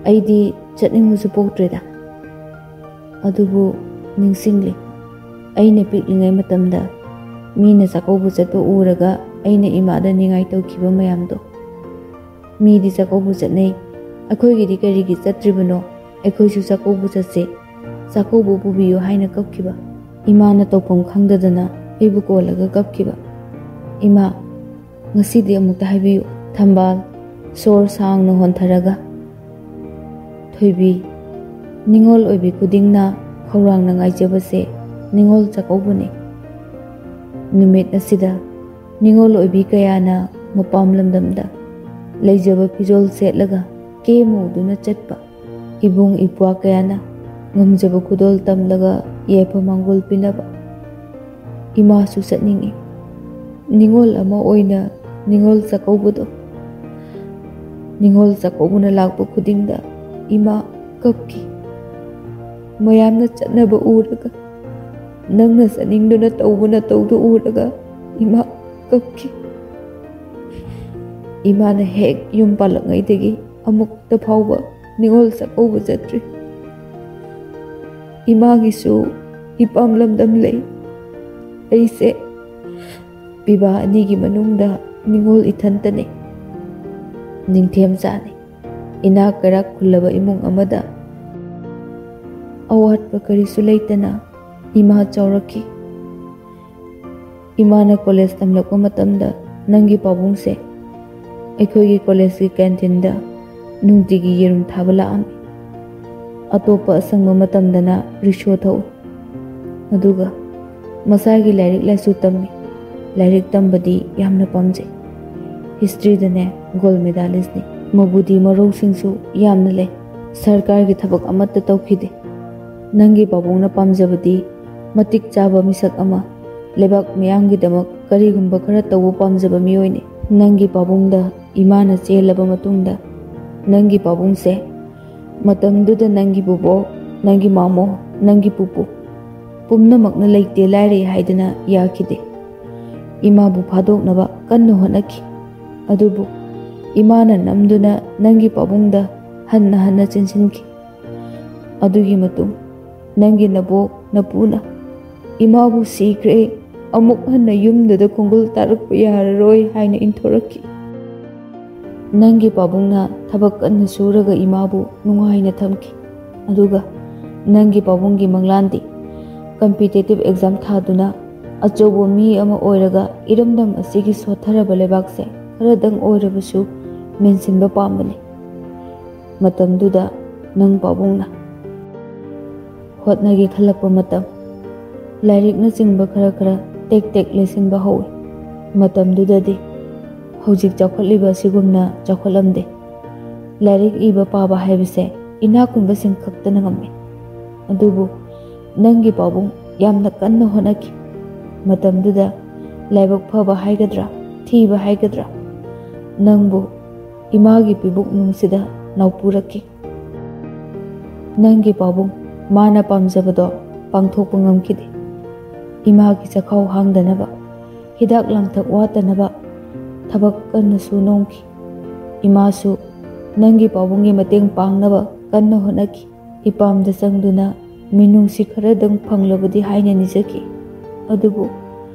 ꯑꯩꯗꯤ ꯆꯠꯅꯤꯡꯕꯁꯨ ꯄꯣꯛꯇ꯭ꯔꯦꯗ꯫ ꯑꯗꯨꯕꯨ ꯅꯤꯡꯁꯤꯡꯂꯤ, ꯑꯩꯅ ꯄꯤꯛꯂꯤꯉꯩ ꯃꯇꯝꯗ ꯃꯤꯅ ꯆꯥꯛꯀꯧꯕ ꯆꯠꯄ ꯎꯔꯒ ꯑꯩꯅ ꯏꯃꯥꯗ ꯅꯤꯡꯉꯥꯏ ꯇꯧꯈꯤꯕ ꯃꯌꯥꯝꯗꯣ꯫ ꯃꯤꯗꯤ ꯆꯥꯛꯀꯧꯕ ꯆꯠꯅꯩ, ꯑꯩꯈꯣꯏꯒꯤꯗꯤ ꯀꯔꯤꯒꯤ ꯆꯠꯇ꯭ꯔꯤꯕꯅꯣ? ꯑꯩꯈꯣꯏꯁꯨ ꯆꯥꯛꯀꯧꯕ ꯆꯠꯁꯦ, ꯆꯥꯛꯀꯧꯕ ꯄꯨꯕꯤꯌꯨ ꯍꯥꯏꯅ ꯀꯞꯈꯤꯕ꯫ ꯏꯃꯥꯅ ꯇꯧꯐꯝ ꯈꯪꯗꯗꯅ ꯑꯩꯕꯨ ꯀꯣꯜꯂꯒ ꯀꯞꯈꯤꯕ꯫ ꯏꯃꯥ, ꯉꯁꯤꯗꯤ ꯑꯃꯨꯛꯇ ꯍꯥꯏꯕꯤꯌꯨ꯫ ꯊꯝꯕꯥꯜ ꯁꯣꯔ ꯁꯥꯡꯅ ꯍꯣꯟꯊꯔꯒ, ꯊꯣꯏꯕꯤ, ꯅꯤꯉꯣꯜ ꯑꯣꯏꯕꯤ ꯈꯨꯗꯤꯡꯅ ꯈꯧꯔꯥꯡꯅ ꯉꯥꯏꯖꯕꯁꯦ ꯅꯤꯉꯣꯜ ꯆꯥꯛꯀꯧꯕꯅꯤ꯫ ꯅꯨꯃꯤꯠ ꯑꯁꯤꯗ ꯅꯤꯉꯣꯜ ꯑꯣꯏꯕꯤ ꯀꯌꯥꯅ ꯃꯄꯥꯝ ꯂꯝꯗꯝꯗ ꯂꯩꯖꯕ ꯐꯤꯖꯣꯜ ꯁꯦꯠꯂꯒ ꯀꯦ ꯃꯧꯗꯨꯅ ꯆꯠꯄ, ꯏꯕꯨꯡ ꯏꯄ꯭ꯋꯥ ꯀꯌꯥꯅ ꯉꯝꯖꯕ ꯈꯨꯗꯣꯜ ꯇꯝꯂꯒ ꯌꯥꯏꯐ ꯃꯪꯒꯣꯜ ꯄꯤꯅꯕ꯫ ꯏꯃꯥꯁꯨ ꯆꯠꯅꯤꯡꯏ, ꯅꯤꯉꯣꯜ ꯑꯃ ꯑꯣꯏꯅ ꯅꯤꯉꯣꯜ ꯆꯥꯛꯀꯧꯕꯗꯣ꯫ ꯅꯤꯉꯣꯜ ꯆꯥꯛꯀꯧꯕꯅ ꯂꯥꯛꯄ ꯈꯨꯗꯤꯡꯗ ꯏꯃꯥ ꯀꯞꯈꯤ꯫ ꯃꯌꯥꯝꯅ ꯆꯠꯅꯕ ꯎꯔꯒ, ꯅꯪꯅ ꯆꯠꯅꯤꯡꯗꯨꯅ ꯇꯧꯕ ꯅꯇꯧꯗꯨ ꯎꯔꯒ ꯏꯃꯥ ꯀꯞꯈꯤ꯫ ꯏꯃꯥꯅ ꯍꯦꯛ ꯌꯨꯝ ꯄꯥꯜꯂꯛꯉꯩꯗꯒꯤ ꯑꯃꯨꯛꯇ ꯐꯥꯎꯕ ꯅꯤꯉꯣꯜ ꯆꯥꯛꯀꯧꯕ ꯆꯠꯇ꯭ꯔꯤ꯫ ꯏꯃꯥꯒꯤꯁꯨ ꯏꯄꯥꯝ ꯂꯝꯗꯝ ꯂꯩ꯫ ꯑꯩꯁꯦ ꯄꯤꯕꯥ 2ꯒꯤ ꯃꯅꯨꯡꯗ ꯅꯤꯉꯣꯜ ꯏꯊꯟꯇꯅꯤ꯫ ꯅꯤꯡꯊꯦꯝꯆꯥꯅꯤ, ꯏꯅꯥꯛ ꯀꯩꯔꯥꯛ ꯈꯨꯜꯂꯕ ꯏꯃꯨꯡ ꯑꯃꯗ ꯑꯋꯥꯠꯄ ꯀꯔꯤꯁꯨ ꯂꯩꯇꯅ ꯏꯃꯥ ꯆꯥꯎꯔꯛꯈꯤ꯫ ꯏꯃꯥꯅ ꯀꯣꯂꯦꯖ ꯇꯝꯂꯛꯄ ꯃꯇꯝꯗ ꯅꯪꯒꯤ ꯄꯥꯕꯨꯡꯁꯦ ꯑꯩꯈꯣꯏꯒꯤ ꯀꯣꯂꯦꯖꯀꯤ ꯀꯦꯟꯇꯤꯟꯗ ꯅꯨꯡꯇꯤꯒꯤ ꯌꯦꯔꯨꯝ ꯊꯥꯕ ꯂꯥꯛꯑꯝꯃꯤ꯫ ꯑꯇꯣꯞꯄ ꯑꯁꯪꯕ ꯃꯇꯝꯗꯅ ꯔꯤꯛꯁꯣ ꯊꯧꯏ꯫ ꯑꯗꯨꯒ ꯃꯁꯥꯒꯤ ꯂꯥꯏꯔꯤꯛ ꯂꯥꯏꯁꯨ ꯇꯝꯃꯤ꯫ ꯂꯥꯏꯔꯤꯛ ꯇꯝꯕꯗꯤ ꯌꯥꯝꯅ ꯄꯥꯝꯖꯩ꯫ ꯍꯤꯁꯇ꯭ꯔꯤꯗꯅꯦ ꯒꯣꯜꯗ ꯃꯦꯗꯥꯂꯤꯁꯅꯤ꯫ ꯃꯕꯨꯗꯤ ꯃꯔꯧꯁꯤꯡꯁꯨ ꯌꯥꯝꯅ ꯂꯩ꯫ ꯁꯔꯀꯥꯔꯒꯤ ꯊꯕꯛ ꯑꯃꯠꯇ ꯇꯧꯈꯤꯗꯦ꯫ ꯅꯪꯒꯤ ꯄꯥꯕꯨꯡꯅ ꯄꯥꯝꯖꯕꯗꯤ ꯃꯇꯤꯛ ꯆꯥꯕ ꯃꯤꯁꯛ ꯑꯃ, ꯂꯩꯕꯥꯛ ꯃꯤꯌꯥꯝꯒꯤꯗꯃꯛ ꯀꯔꯤꯒꯨꯝꯕ ꯈꯔ ꯇꯧꯕ ꯄꯥꯝꯖꯕ ꯃꯤꯑꯣꯏꯅꯤ꯫ ꯅꯪꯒꯤ ꯄꯥꯕꯨꯡꯗ ꯏꯃꯥꯅ ꯆꯦꯜꯂꯕ ꯃꯇꯨꯡꯗ ꯅꯪꯒꯤ ꯄꯥꯕꯨꯡꯁꯦ ꯃꯇꯝꯗꯨꯗ ꯅꯪꯒꯤ ꯕꯨꯕꯣꯛ, ꯅꯪꯒꯤ ꯃꯥꯃꯣ, ꯅꯪꯒꯤ ꯄꯨꯄꯨ ꯄꯨꯝꯅꯃꯛꯅ ꯂꯩꯇꯦ ꯂꯥꯏꯔꯦ ꯍꯥꯏꯗꯅ ꯌꯥꯈꯤꯗꯦ꯫ ꯏꯃꯥꯕꯨ ꯐꯥꯗꯣꯛꯅꯕ ꯀꯟꯅ ꯍꯣꯠꯅꯈꯤ꯫ ꯑꯗꯨꯕꯨ ꯏꯃꯥꯅ ꯅꯝꯗꯨꯅ ꯅꯪꯒꯤ ꯄꯥꯕꯨꯡꯗ ꯍꯟꯅ ꯍꯟꯅ ꯆꯦꯟꯁꯤꯟꯈꯤ꯫ ꯑꯗꯨꯒꯤ ꯃꯇꯨꯡ ꯅꯪꯒꯤ ꯅꯕꯣꯛ ꯅꯄꯨꯅ ꯏꯃꯥꯕꯨ ꯁꯤꯈ꯭ꯔꯦ, ꯑꯃꯨꯛ ꯍꯟꯅ ꯌꯨꯝꯗꯨꯗ ꯈꯣꯡꯒꯨꯜ ꯇꯥꯔꯛꯄ ꯌꯥꯔꯔꯣꯏ ꯍꯥꯏꯅ ꯏꯟꯊꯣꯔꯛꯈꯤ꯫ ꯅꯪꯒꯤ ꯄꯥꯕꯨꯡꯅ ꯊꯕꯛ ꯀꯟꯅ ꯁꯨꯔꯒ ꯏꯃꯥꯕꯨ ꯅꯨꯡꯉꯥꯏꯅ ꯊꯝꯈꯤ꯫ ꯑꯗꯨꯒ ꯅꯪꯒꯤ ꯄꯥꯕꯨꯡꯒꯤ ꯃꯪꯂꯥꯟꯗꯤ ꯀꯝꯄꯤꯇꯤꯇꯤꯚ ꯑꯦꯛꯖꯥꯝ ꯊꯥꯗꯨꯅ ꯑꯆꯧꯕ ꯃꯤ ꯑꯃ ꯑꯣꯏꯔꯒ ꯏꯔꯝꯗꯝ ꯑꯁꯤꯒꯤ ꯁꯣꯠꯊꯔꯕ ꯂꯩꯕꯥꯛꯁꯦ ꯈꯔꯗꯪ ꯑꯣꯏꯔꯕꯁꯨ ꯃꯦꯟꯁꯤꯟꯕ ꯄꯥꯝꯕꯅꯤ꯫ ꯃꯇꯝꯗꯨꯗ ꯅꯪ ꯄꯥꯕꯨꯡꯅ ꯍꯣꯠꯅꯒꯦ ꯈꯜꯂꯛꯄ ꯃꯇꯝ, ꯂꯥꯏꯔꯤꯛꯅꯆꯤꯡꯕ ꯈꯔ ꯇꯦꯛ ꯇꯦꯛ ꯂꯩꯁꯤꯟꯕ ꯍꯧꯏ꯫ ꯃꯇꯝꯗꯨꯗꯗꯤ ꯍꯧꯖꯤꯛ ꯆꯥꯎꯈꯠꯂꯤꯕ ꯑꯁꯤꯒꯨꯝꯅ ꯆꯥꯎꯈꯠꯂꯝꯗꯦ꯫ ꯂꯥꯏꯔꯤꯛ ꯏꯕ ꯄꯥꯕ ꯍꯥꯏꯕꯁꯦ ꯏꯅꯥꯛ ꯈꯨꯟꯕꯁꯤꯡ ꯈꯛꯇꯅ ꯉꯝꯃꯤ꯫ ꯑꯗꯨꯕꯨ ꯅꯪꯒꯤ ꯄꯥꯕꯨꯡ ꯌꯥꯝꯅ ꯀꯟꯅ ꯍꯣꯠꯅꯈꯤ꯫ ꯃꯇꯝꯗꯨꯗ ꯂꯥꯏꯕꯛ ꯐꯕ ꯍꯥꯏꯒꯗ꯭ꯔꯥ, ꯊꯤꯕ ꯍꯥꯏꯒꯗ꯭ꯔꯥ, ꯅꯪꯕꯨ ꯏꯃꯥꯒꯤ ꯄꯤꯕꯨꯛꯅꯨꯡꯁꯤꯗ ꯅꯥꯎꯄꯨꯔꯛꯈꯤ꯫ ꯅꯪꯒꯤ ꯄꯥꯕꯨꯡ ꯃꯥꯅ ꯄꯥꯝꯖꯕꯗꯣ ꯄꯥꯡꯊꯣꯛꯄ ꯉꯝꯈꯤꯗꯦ꯫ ꯏꯃꯥꯒꯤ ꯆꯈꯥꯎ ꯍꯥꯡꯗꯅꯕ, ꯍꯤꯗꯥꯛ ꯂꯥꯡꯊꯛ ꯋꯥꯠꯇꯅꯕ ꯊꯕꯛ ꯀꯟꯅ ꯁꯨ ꯅꯣꯝꯈꯤ꯫ ꯏꯃꯥꯁꯨ ꯅꯪꯒꯤ ꯄꯥꯕꯨꯡꯒꯤ ꯃꯇꯦꯡ ꯄꯥꯡꯅꯕ ꯀꯟꯅ ꯍꯣꯠꯅꯈꯤ꯫ ꯏꯄꯥꯝꯗ ꯆꯪꯗꯨꯅ ꯃꯤꯅꯨꯡꯁꯤ ꯈꯔꯗꯪ ꯐꯪꯂꯕꯗꯤ ꯍꯥꯏꯅ ꯅꯤꯖꯈꯤ꯫ ꯑꯗꯨꯕꯨ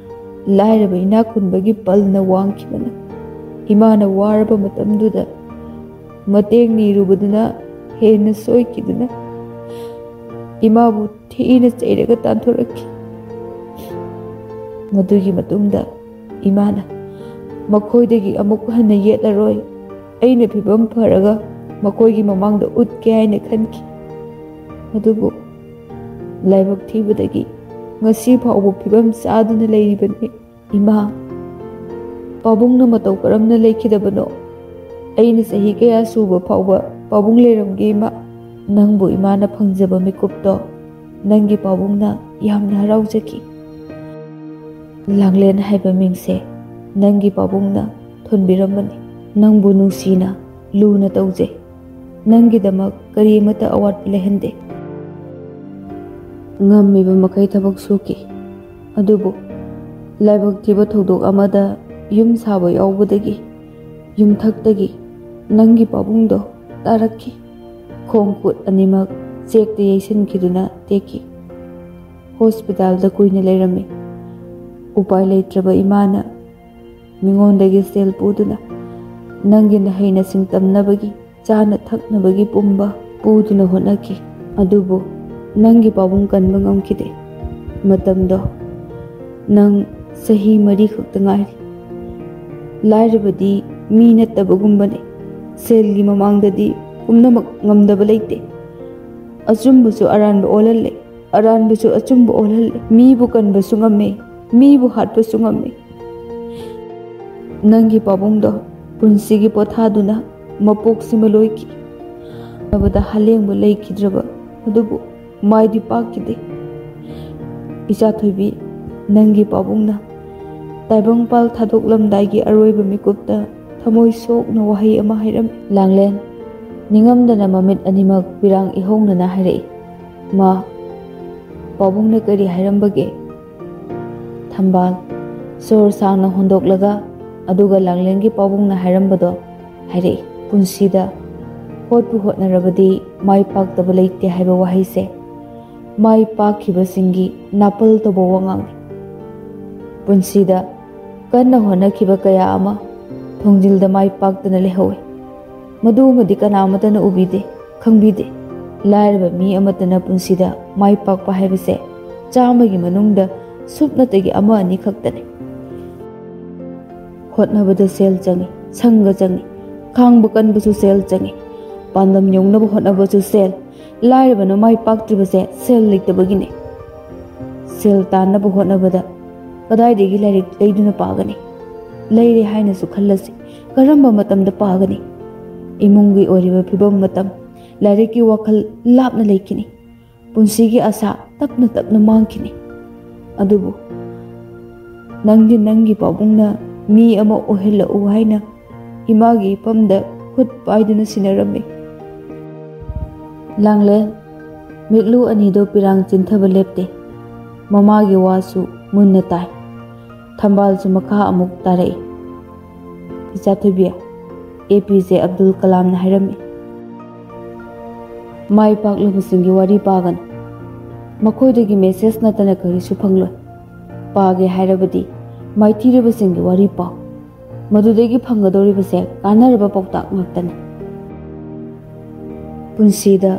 ꯂꯥꯏꯔꯕ ꯏꯅꯥꯛ ꯈꯨꯟꯕꯒꯤ ꯄꯜꯅ ꯋꯥꯡꯈꯤꯕꯅ ꯏꯃꯥꯅ ꯋꯥꯔꯕ ꯃꯇꯝꯗꯨꯗ ꯃꯇꯦꯡ ꯅꯤꯔꯨꯕꯗꯨꯅ ꯍꯦꯟꯅ ꯁꯣꯏꯈꯤꯗꯨꯅ ꯏꯃꯥꯕꯨ ꯊꯤꯅ ꯆꯩꯔꯒ ꯇꯥꯟꯊꯣꯔꯛꯈꯤ꯫ ꯃꯗꯨꯒꯤ ꯃꯇꯨꯡꯗ ꯏꯃꯥꯅ ꯃꯈꯣꯏꯗꯒꯤ ꯑꯃꯨꯛ ꯍꯟꯅ ꯌꯦꯠꯂꯔꯣꯏ, ꯑꯩꯅ ꯐꯤꯕꯝ ꯐꯔꯒ ꯃꯈꯣꯏꯒꯤ ꯃꯃꯥꯡꯗ ꯎꯠꯀꯦ ꯍꯥꯏꯅ ꯈꯟꯈꯤ꯫ ꯑꯗꯨꯕꯨ ꯂꯥꯏꯕꯛ ꯊꯤꯕꯗꯒꯤ ꯉꯁꯤ ꯐꯥꯎꯕ ꯐꯤꯕꯝ ꯆꯥꯗꯨꯅ ꯂꯩꯔꯤꯕꯅꯤ꯫ ꯏꯃꯥ, ꯄꯥꯕꯨꯡꯅ ꯃꯇꯧ ꯀꯔꯝꯅ ꯂꯩꯈꯤꯗꯕꯅꯣ? ꯑꯩꯅ ꯆꯍꯤ ꯀꯌꯥ ꯁꯨꯕ ꯐꯥꯎꯕ ꯄꯥꯕꯨꯡ ꯂꯩꯔꯝꯒꯦ ꯏꯃꯥ? ꯅꯪꯕꯨ ꯏꯃꯥꯅ ꯐꯪꯖꯕ ꯃꯤꯀꯨꯞꯇꯣ ꯅꯪꯒꯤ ꯄꯥꯕꯨꯡꯅ ꯌꯥꯝꯅ ꯍꯔꯥꯎꯖꯈꯤ꯫ ꯂꯥꯡꯂꯦꯟ ꯍꯥꯏꯕ ꯃꯤꯡꯁꯦ ꯅꯪꯒꯤ ꯄꯥꯕꯨꯡꯅ ꯊꯣꯟꯕꯤꯔꯝꯕꯅꯤ꯫ ꯅꯪꯕꯨ ꯅꯨꯡꯁꯤꯅ ꯂꯨꯅ ꯇꯧꯖꯩ꯫ ꯅꯪꯒꯤꯗꯃꯛ ꯀꯔꯤ ꯑꯃꯠꯇ ꯑꯋꯥꯠꯄ ꯂꯩꯍꯟꯗꯦ꯫ ꯉꯝꯃꯤꯕ ꯃꯈꯩ ꯊꯕꯛ ꯁꯨꯈꯤ꯫ ꯑꯗꯨꯕꯨ ꯂꯥꯏꯕꯛ ꯊꯤꯕ ꯊꯧꯗꯣꯛ ꯑꯃꯗ ꯌꯨꯝ ꯁꯥꯕ ꯌꯥꯎꯕꯗꯒꯤ ꯌꯨꯝꯊꯛꯇꯒꯤ ꯅꯪꯒꯤ ꯄꯥꯕꯨꯡꯗꯣ ꯇꯥꯔꯛꯈꯤ꯫ ꯈꯣꯡ ꯈꯨꯠ ꯑꯅꯤꯃꯛ ꯆꯦꯛꯇ ꯌꯩꯁꯤꯟꯈꯤꯗꯨꯅ ꯇꯦꯛꯈꯤ꯫ ꯍꯣꯁꯄꯤꯇꯥꯜꯗ ꯀꯨꯏꯅ ꯂꯩꯔꯝꯃꯤ꯫ ꯎꯄꯥꯏ ꯂꯩꯇ꯭ꯔꯕ ꯏꯃꯥꯅ ꯃꯤꯉꯣꯟꯗꯒꯤ ꯁꯦꯜ ꯄꯨꯗꯨꯅ ꯅꯪꯒꯤ ꯅꯍꯩ ꯅꯁꯤꯡ ꯇꯝꯅꯕꯒꯤ, ꯆꯥꯅ ꯊꯛꯅꯕꯒꯤ ꯄꯨꯝꯕ ꯄꯨꯗꯨꯅ ꯍꯣꯠꯅꯈꯤ꯫ ꯑꯗꯨꯕꯨ ꯅꯪꯒꯤ ꯄꯥꯕꯨꯡ ꯀꯟꯕ ꯉꯝꯈꯤꯗꯦ꯫ ꯃꯇꯝꯗꯣ ꯅꯪ ꯆꯍꯤ 4 ꯈꯛꯇ ꯉꯥꯏꯔꯤ꯫ ꯂꯥꯏꯔꯕꯗꯤ ꯃꯤ ꯅꯠꯇꯕꯒꯨꯝꯕꯅꯤ꯫ ꯁꯦꯜꯒꯤ ꯃꯃꯥꯡꯗꯗꯤ ꯄꯨꯝꯅꯃꯛ ꯉꯝꯗꯕ ꯂꯩꯇꯦ꯫ ꯑꯆꯨꯝꯕꯁꯨ ꯑꯔꯥꯟꯕ ꯑꯣꯜꯍꯜꯂꯦ, ꯑꯔꯥꯟꯕꯁꯨ ꯑꯆꯨꯝꯕ ꯑꯣꯜꯍꯜꯂꯦ꯫ ꯃꯤꯕꯨ ꯀꯟꯕꯁꯨ ꯉꯝꯃꯦ, ꯃꯤꯕु ꯍꯥꯠꯄꯁꯨ ꯉꯝꯃꯤ꯫ ꯅꯪꯒꯤ ꯄꯥꯕꯨꯡꯗꯣ ꯄꯨꯟꯁꯤꯒꯤ ꯄꯣꯊꯥꯗꯨꯅ ꯃꯄꯣꯛꯁꯤꯃ ꯂꯣꯏꯈꯤ꯫ ꯅꯕꯗ ꯍꯂꯦꯡꯕ ꯂꯩꯈꯤꯗ꯭ꯔꯕ ꯑꯗꯨꯕꯨ ꯃꯥꯏꯗꯤ ꯄꯥꯛꯈꯤꯗꯦ꯫ ꯏꯆꯥꯊꯣꯏꯕꯤ, ꯅꯪꯒꯤ ꯄꯥꯕꯨꯡꯅ ꯇꯥꯏꯕꯪꯄꯥꯜ ꯊꯥꯗꯣꯛꯂꯝꯗꯥꯏꯒꯤ ꯑꯔꯣꯏꯕ ꯃꯤꯀꯨꯞꯇ ꯊꯃꯣꯏ ꯁꯣꯛꯅ ꯋꯥꯍꯩ ꯑꯃ ꯍꯥꯏꯔꯝꯃꯤ꯫ ꯂꯥꯡꯂꯦꯟ ꯅꯤꯡꯉꯝꯗꯅ ꯃꯃꯤꯠ ꯑꯅꯤꯃꯛ ꯄꯤꯔꯥꯡ ꯏꯍꯧꯅꯅ ꯍꯥꯏꯔꯛꯏ꯫ ꯃꯥ, ꯄꯥꯕꯨꯡꯅ ꯀꯔꯤ ꯍꯥꯏꯔꯝꯕꯒꯦ? ꯊꯝꯕꯥꯜ ꯁꯣꯔ ꯁꯥꯡꯅ ꯍꯣꯟꯗꯣꯛꯂꯒ ꯑꯗꯨꯒ ꯂꯥꯡꯂꯦꯟꯒꯤ ꯄꯥꯕꯨꯡꯅ ꯍꯥꯏꯔꯝꯕꯗꯣ ꯍꯥꯏꯔꯛꯏ꯫ ꯄꯨꯟꯁꯤꯗ ꯍꯣꯠꯄꯨ ꯍꯣꯠꯅꯔꯕꯗꯤ ꯃꯥꯏ ꯄꯥꯛꯇꯕ ꯂꯩꯇꯦ ꯍꯥꯏꯕ ꯋꯥꯍꯩꯁꯦ ꯃꯥꯏ ꯄꯥꯛꯈꯤꯕꯁꯤꯡꯒꯤ ꯅꯥꯄꯜ ꯇꯧꯕ ꯋꯥꯉꯥꯡꯅꯤ꯫ ꯄꯨꯟꯁꯤꯗ ꯀꯟꯅ ꯍꯣꯠꯅꯈꯤꯕ ꯀꯌꯥ ꯑꯃ ꯊꯣꯡꯖꯤꯜꯗ ꯃꯥꯏ ꯄꯥꯛꯇꯅ ꯂꯩꯍꯧꯏ꯫ ꯃꯗꯨꯃꯗꯤ ꯀꯅꯥꯃꯠꯇꯅ ꯎꯕꯤꯗꯦ, ꯈꯪꯕꯤꯗꯦ꯫ ꯂꯥꯏꯔꯕ ꯃꯤ ꯑꯃꯠꯇꯅ ꯄꯨꯟꯁꯤꯗ ꯃꯥꯏ ꯄꯥꯛꯄ ꯍꯥꯏꯕꯁꯦ 100ꯒꯤ ꯃꯅꯨꯡꯗ ꯁꯨꯞꯅꯇꯒꯤ 1-2 ꯈꯛꯇꯅꯤ꯫ ꯍꯣꯠꯅꯕꯗ ꯁꯦꯜ ꯆꯪꯏ, ꯁꯪꯒ ꯆꯪꯏ, ꯈꯥꯡꯕ ꯀꯟꯕꯁꯨ ꯁꯦꯜ ꯆꯪꯏ, ꯄꯥꯟꯗꯝ ꯌꯧꯅꯕ ꯍꯣꯠꯅꯕꯁꯨ ꯁꯦꯜ꯫ ꯂꯥꯏꯔꯕꯅ ꯃꯥꯏ ꯄꯥꯛꯇ꯭ꯔꯤꯕꯁꯦ ꯁꯦꯜ ꯂꯩꯇꯕꯒꯤꯅꯤ꯫ ꯁꯦල් ꯇꯥꯟꯅꯕ ꯍꯣꯠꯅꯕꯗ ꯀꯗꯥꯏꯗꯒꯤ ꯂꯥꯏꯔꯤꯛ ꯂꯩꯗꯨꯅ ꯄꯥꯒꯅꯤ? ꯂꯩꯔꯦ ꯍꯥꯏꯅꯁꯨ ꯈꯜꯂꯁꯤ, ꯀꯔꯝꯕ ꯃꯇꯝꯗ ꯄꯥꯒꯅꯤ? ꯏꯃꯨꯡꯒꯤ ꯑꯣꯏꯔꯤꯕ ꯐꯤꯕꯝ ꯃꯇꯝ, ꯂꯥꯏꯔꯤꯛꯀꯤ ꯋꯥꯈꯜ ꯂꯥꯞꯅ ꯂꯩꯈꯤꯅꯤ꯫ ꯄꯨꯟꯁꯤꯒꯤ ꯑꯁꯥ ꯇꯞꯅ ꯇꯞꯅ ꯃꯥꯡꯈꯤꯅꯤ꯫ ꯑꯗꯨꯕꯨ ꯅꯪꯗꯤ ꯅꯪꯒꯤ ꯄꯥꯕꯨꯡꯅ ꯃꯤ ꯑꯃ ꯑꯣꯏꯍꯜꯂꯛꯎ ꯍꯥꯏꯅ ꯏꯃꯥꯒꯤ ꯏꯐꯝꯗ ꯈꯨꯠ ꯄꯥꯏꯗꯨꯅ ꯁꯤꯟꯅꯔꯝꯃꯤ꯫ ꯂꯥꯡꯂꯦꯟ ꯃꯤꯠꯂꯨ ꯑꯅꯤꯗꯣ ꯄꯤꯔꯥꯡ ꯆꯤꯟꯊꯕ ꯂꯦꯞꯇꯦ꯫ ꯃꯃꯥꯒꯤ ꯋꯥꯁꯨ ꯃꯨꯟꯅ ꯇꯥꯏ꯫ ꯊꯝꯕꯥꯜꯁꯨ ꯃꯈꯥ ꯑꯃꯨꯛ ꯇꯥꯔꯛꯏ꯫ ꯏꯆꯥꯊꯣꯏꯕꯤ, APJ ꯑꯕꯗꯨꯜ ꯀꯂꯥꯝꯅ ꯍꯥꯏꯔꯝꯃꯤ, ꯃꯥꯏ ꯄꯥꯛꯂꯕꯁꯤꯡꯒꯤ ꯋꯥꯔꯤ ꯄꯥꯒꯅꯨ꯫ ꯃꯈꯣꯏꯗꯒꯤ ꯃꯦꯁꯦꯖ ꯅꯠꯇꯅ ꯀꯔꯤꯁꯨ ꯐꯪꯂꯣꯏ꯫ ꯄꯥꯒꯦ ꯍꯥꯏꯔꯕꯗꯤ ꯃꯥꯏꯊꯤꯔꯕꯁꯤꯡꯒꯤ ꯋꯥꯔꯤ ꯄꯥꯎ꯫ ꯃꯗꯨꯗꯒꯤ ꯐꯪꯒꯗꯧꯔꯤꯕꯁꯦ ꯀꯥꯟꯅꯔꯕ ꯄꯥꯎꯇꯥꯛ ꯉꯥꯛꯇꯅꯤ꯫ ꯄꯨꯟꯁꯤꯗ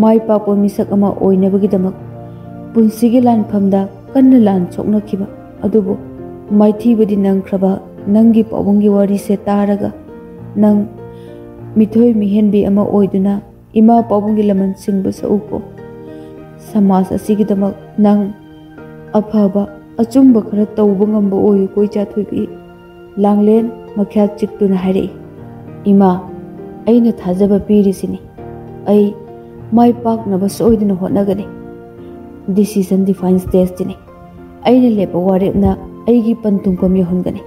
ꯃꯥꯏ ꯄꯥꯛꯄ ꯃꯤꯁꯛ ꯑꯃ ꯑꯣꯏꯅꯕꯒꯤꯗꯃꯛ ꯄꯨꯟꯁꯤꯒꯤ ꯂꯥꯟꯐꯝꯗ ꯀꯟꯅ ꯂꯥꯟ ꯁꯣꯛꯅꯈꯤꯕ ꯑꯗꯨꯕꯨ ꯃꯥꯏꯊꯤꯕꯗꯤ ꯅꯪꯈ꯭ꯔꯕ ꯅꯪꯒꯤ ꯄꯥꯕꯨꯡꯒꯤ ꯋꯥꯔꯤꯁꯦ ꯇꯥꯔꯒ ꯅꯪ ꯃꯤꯊꯣꯏ ꯃꯤꯍꯦꯟꯕꯤ ꯑꯃ ꯑꯣꯏꯗꯨꯅ ꯏꯃꯥ ꯄꯥꯕꯨꯡꯒꯤ ꯂꯃꯟ ꯁꯤꯡꯕ ꯁꯛꯎꯀꯣ꯫ ꯁꯃꯥꯖ ꯑꯁꯤꯒꯤꯗꯃꯛ ꯅꯪ ꯑꯐꯕ ꯑꯆꯨꯝꯕ ꯈꯔ ꯇꯧꯕ ꯉꯝꯕ ꯑꯣꯏꯌꯨꯀꯣ ꯏꯆꯥꯊꯣꯏꯕꯤ꯫ ꯂꯥꯡꯂꯦꯟ ꯃꯈ꯭ꯌꯥꯠ ꯆꯤꯛꯇꯨꯅ ꯍꯥꯏꯔꯛꯏ꯫ ꯏꯃꯥ, ꯑꯩꯅ ꯊꯥꯖꯕ ꯄꯤꯔꯤꯁꯤꯅꯤ꯫ ꯑꯩ ꯃꯥꯏ ꯄꯥꯛꯅꯕ ꯁꯣꯏꯗꯅ ꯍꯣꯠꯅꯒꯅꯤ꯫ ꯗꯤꯁꯤꯖꯟ ꯗꯤꯐꯥꯏꯟꯁ ꯗꯦꯁꯇꯤꯅꯤ꯫ ꯑꯩꯅ ꯂꯦꯞꯄ ꯋꯥꯔꯦꯞꯅ ꯑꯩꯒꯤ ꯄꯟꯊꯨꯡꯐꯝ ꯌꯧꯍꯟꯒꯅꯤ꯫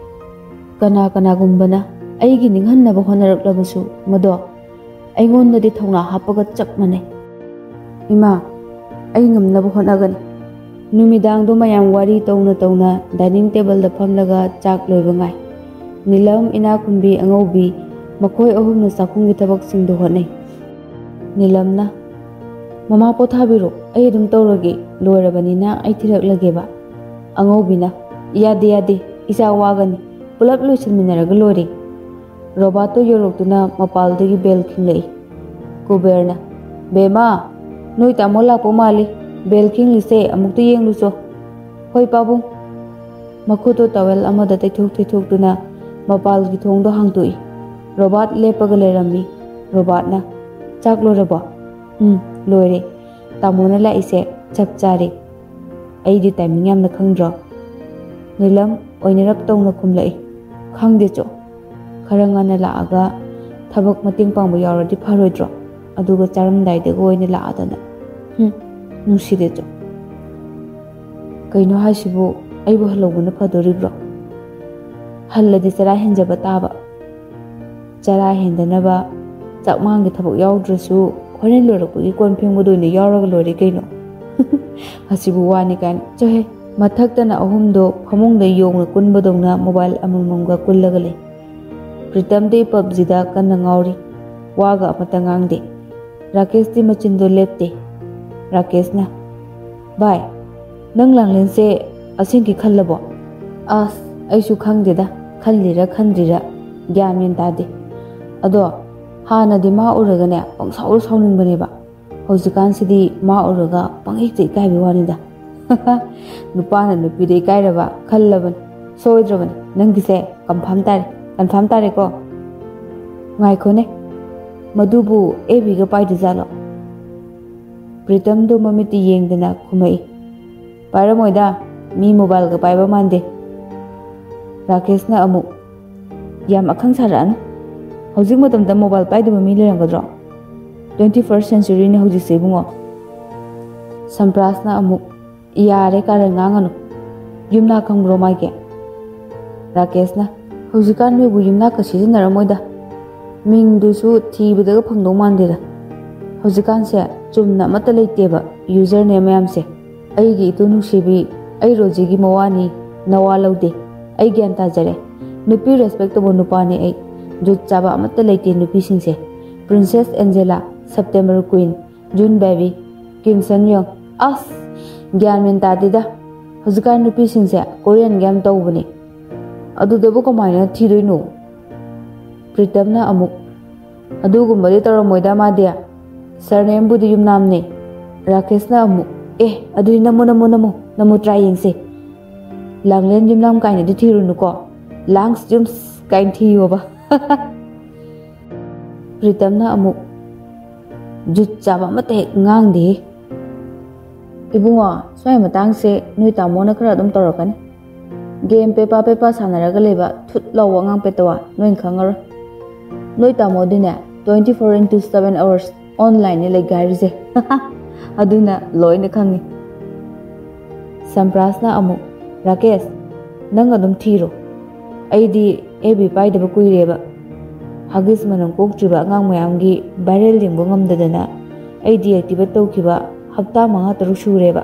ꯀꯅꯥꯒꯨꯝꯕꯅ ꯑꯩꯒꯤ ꯅꯤꯡꯍꯟꯅꯕ ꯍꯣꯠꯅꯔꯛꯂꯕꯁꯨ ꯃꯗꯣ ꯑꯩꯉꯣꯟꯗꯗꯤ ꯊꯧꯅꯥ ꯍꯥꯞꯄꯒ ꯆꯞ ꯃꯥꯟꯅꯩ꯫ Ima, ai ngamnaba hotnagani. Numidangdo mayam wari tawna dining table da phamlaga chak loiba ngai. Nilam ina khumbi angaubi makhoi ahumna sakhumgi thabak singdo hotnai. Nilamna mama pothabiro ai dum tawrage loirabanina ai thiraklageba. Angaubina yade isa wagani pulap loisinminaraga lori. Robato yoroktuna mapaldagi bel khinglei. Kuberna bema noi tamo lakpo mali bel khinglise amukta yengluso. Hoi pabung makhuto towel amada tethok-tuna mapalgi thongdo hangtoi. Robat lepaga lerami. Robatna chak lorabo. Lore. Tamona laise chap chari. Aidi timing yamna khangdro. Nilam oinarak tongna khumlai. Khangde cho. Khara ngana laaga thabak mating pangbu yauradi pharoidro. Aduga charamdaida goina laadana. Nuside cho. Kaino hasibu aibu haloguna phadoribro. Halladi chara henjaba taba. Chara hendanaba chakmangi thabak yaudраsu khoren lorapagi kon phengbodoine yauraga lori kaino. Hasibu wani kan chohe mathaktana ahumdo phamungda yongna kunbadongna mobile amamamga kullaga le. Pritam de PUBG da kanna ngauri waga amata ngangde. Rakesh di machindo lepte. Rakesh na bye nang langlen se asingki khallabo. As aisu khangdeda khallira khandrira gyamin tade. Ado hana di ma uraga ne pangsaur sauningbane ba. Haujikan sidi ma uraga pangik jai kai biwanida. Nupana nupide kairaba khallaban soidraban nangise confirm tare ko ngai ko ne madubu ebi ga pai dizalo. Pritam do mamiti yengdana khumai paramoida mi mobile ga paiba mande. Rakesh na amu yam akhang sarana hojik matamda mobile paidaba mi lerangadro 21st century ne hojik sebungo. Sampras na amu yare kare nganganu yumna khangro maike. Rakesh na hojikan mebu yumna ka sizinaramoida mingdusu thibadaga phangdo mandeda. Hojikan se chumna mata leiteba username mayamse aigi itunu sibi ai rojigi mawani nawa laude ai gyan tajare nupi respectable nupani ai jut chaba mata leite nupi singse Princess Angela September Queen June Baby Kim Sun Young as gyan men tadida. Hojikan nupi singse Korean game tawbani adudabu kamaina thidoino. Pritamna amuk adugumbadi taramoida madia surname budi yumnamne. Rakesh na amuk adui namo try yengse. Langlen yumnam kaina di thirunu ko langs jums kain thiyoba. Pritamna amuk jut chaba mate ngangde. Ibungo swai matang se noi tamona khara dum torokan. Game pepa sanaraga leba thut lawa ngang petwa noin khangar. Noi tamo dine 24/7 hours online ni like garise. Aduna loina khangi. Samprasna amu Rakesh nang adum thiro. Aidi ebi paidaba kuireba. Hagis manam koktriba ngang mayamgi viral limbo ngamdadana aidi activate tawkiba hafta manga taruk sureba.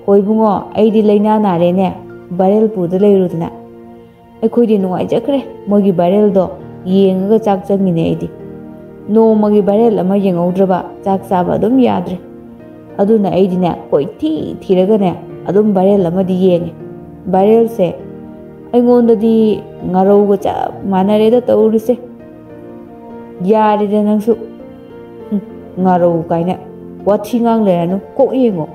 Hoibungo aidi laina nare ne viral puda leirudna. Akhodi nuai jakre mogi viral do yengaga chak changine aidi. No magi viral ama yengaudraba chak chaba adum yadre. Aduna aidi ne koi thiraga ne adum viral ama di yenge. Viral se aingonda di ngarauga cha manareda tawrise. Yarida nangsu ngarau kaina wathi ngang leranu ko yengo.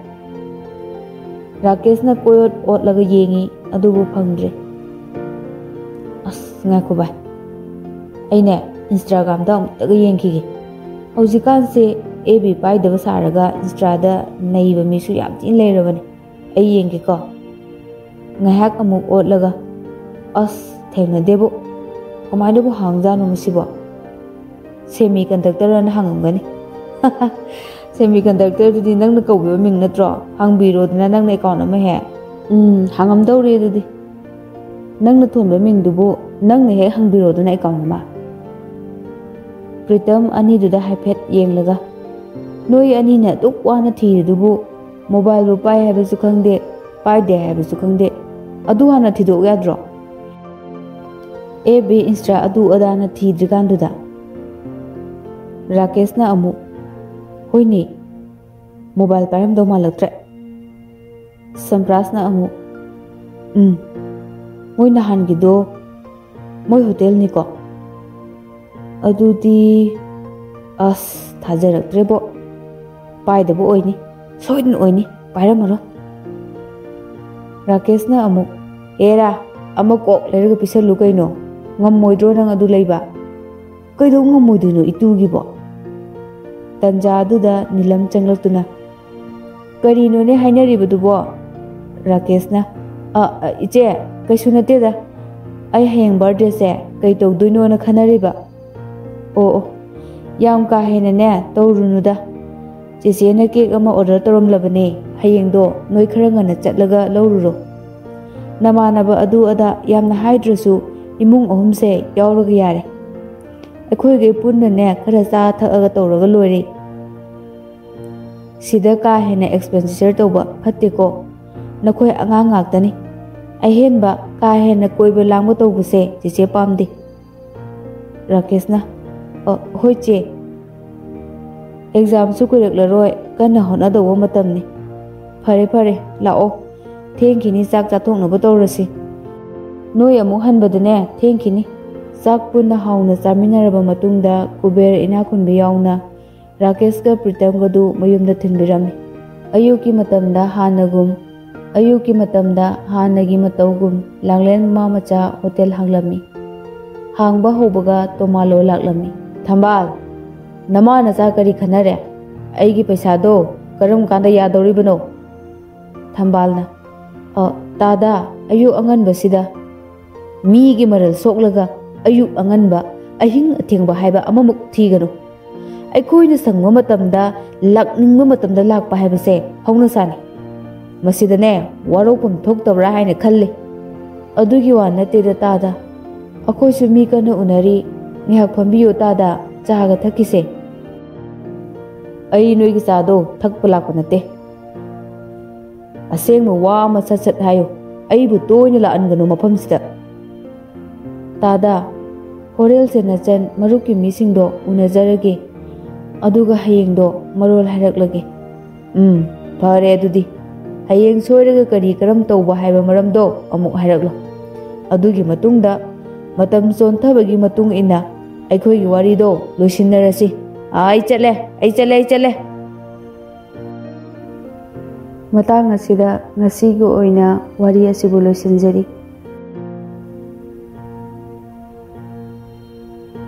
Rakesh na koyot otlaga yengi adubu phangdre. As ngako ba aine Instagram da amtaga yengkigi. Haujikan se ebi paidaba saraga Insta da naiba misu yam tin leirabani. Ai yengi ko ngahak amuk otlaga as thengna debo kamaida bu hangjanu musibo. Semiconductor na hangangani. Semiconductor dudi nang na kaubiba ming natro hangbiro dina nang na account ama he. Hangam dawre dudi. Nang na thonba ming dubu nang na he hangbiro dina account ama. Pritam ani duda haipet yenglaga Noi anina duk wana thidubu mobile bu pai habisu khangde pai de habisu khangde adu hana thido yadro AB Insta adu adana thidrikanduda Rakesh na amu hoini mobile param do malaktre Sampras na amu moi nahan gido moi hotel ni ko adudi as thajaraktre bo pai da bo oini soidin oini pairamaro Rakesh na amu era amako lerga pisalu kaino ngamoidro nang adu leiba kaido ngamoidino itugi bo tanja aduda nilam changlaktuna karino ne hainaribudu bo Rakesh na iche kaisu nate da ai heng birthday se kai tawduino na khanariba o yam ka hena ne tawrunu da chese na cake ama order torom labane hayeng do noi khara ngana chatlaga lawruro namanaba adu ada yamna haidrasu imung ahum se yawraga yare akhoi ge punna ne khara sa thaaga tawraga loire sida ka hena expenditure tawba phatte ko nakhoi anga ngaktani ahenba ka hena koiba langba tawbuse chese pamde Rakesh na hoi che exam su kureklaroi kana hona dawo matamni fare lao thengkini chak chathoknaba tawrasi noi amu hanbadane thengkini chak punna hauna chaminaraba matungda kuber ina khunbi yauna Rakesh ka Pritam gadu mayumda thinbirami ayuki matamda hanagi matawgum langlen mamacha hotel hanglami hangba hobaga tomalo laklami thambal namana cha kari khanare aigi paisa do karam kanda yadoribano thambalna tada ayu angan basida mi gi maral soklaga ayu anganba ahing athengba haiba amamuk thigano aikoina sangma matamda lakningma matamda lakpa haibase hauna sani masidane warokpam thoktabra haina khalli adugi wa nateda tada akoisu mi kana unari ngihak phambiyo tada chaga thakise ai noi gi chado thakpa lakpa nate asengma wa ma sat hayo ai bu toina la angano mafam sida tada horel se na chen maruki mising do unajarage aduga hayeng do marol haraklage phare adudi hayeng soiraga kari karam tawba haiba maram do amuk haraklo adugi matungda matam chonthabagi matung ina aikhoi gi wari do loisinarasi ai chale matang asida ngasi go oina wari asibu loisinjari